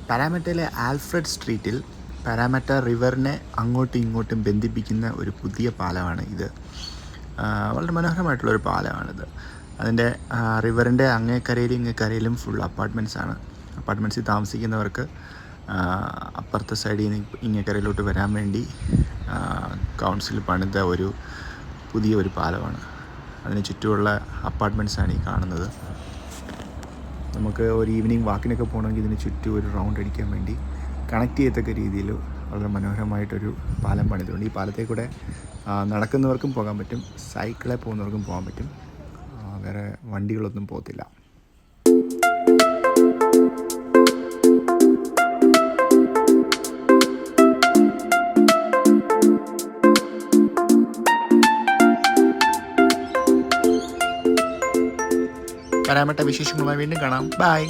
പാരാമറ്റയിലെ Alfred സ്ട്രീറ്റിൽ പാരാമറ്റ റിവറിനെ അങ്ങോട്ടും ഇങ്ങോട്ടും ബന്ധിപ്പിക്കുന്ന ഒരു പുതിയ പാലമാണ് ഇത്. വളരെ മനോഹരമായിട്ടുള്ളൊരു പാലമാണിത്. അതിൻ്റെ റിവറിൻ്റെ അങ്ങേക്കരയിലും ഇങ്ങേക്കരയിലും ഫുൾ അപ്പാർട്ട്മെൻറ്റ്സാണ്. അപ്പാർട്ട്മെൻറ്റ്സിൽ താമസിക്കുന്നവർക്ക് അപ്പുറത്തെ സൈഡിൽ നിന്ന് ഇങ്ങേക്കരയിലോട്ട് വരാൻ വേണ്ടി കൗൺസിൽ പണിത ഒരു പുതിയ പാലമാണ്. അതിന് ചുറ്റുമുള്ള അപ്പാർട്ട്മെൻറ്റ്സാണ് ഈ കാണുന്നത്. നമുക്ക് ഒരു ഈവനിങ് വാക്കിനൊക്കെ പോകണമെങ്കിൽ ഇതിന് ചുറ്റും ഒരു റൗണ്ട് അടിക്കാൻ വേണ്ടി കണക്ട് ചെയ്യത്തക്ക രീതിയിൽ വളരെ മനോഹരമായിട്ടൊരു പാലം പണിതുകൊണ്ട് ഈ പാലത്തിൽ കൂടെ നടക്കുന്നവർക്കും പോകാൻ പറ്റും, സൈക്കിളിൽ പോകുന്നവർക്കും പോകാൻ പറ്റും. വേറെ വണ്ടികളൊന്നും പോകത്തില്ല. പാരാമറ്റ വിശേഷങ്ങളുമായി വീണ്ടും കാണാം. ബൈ.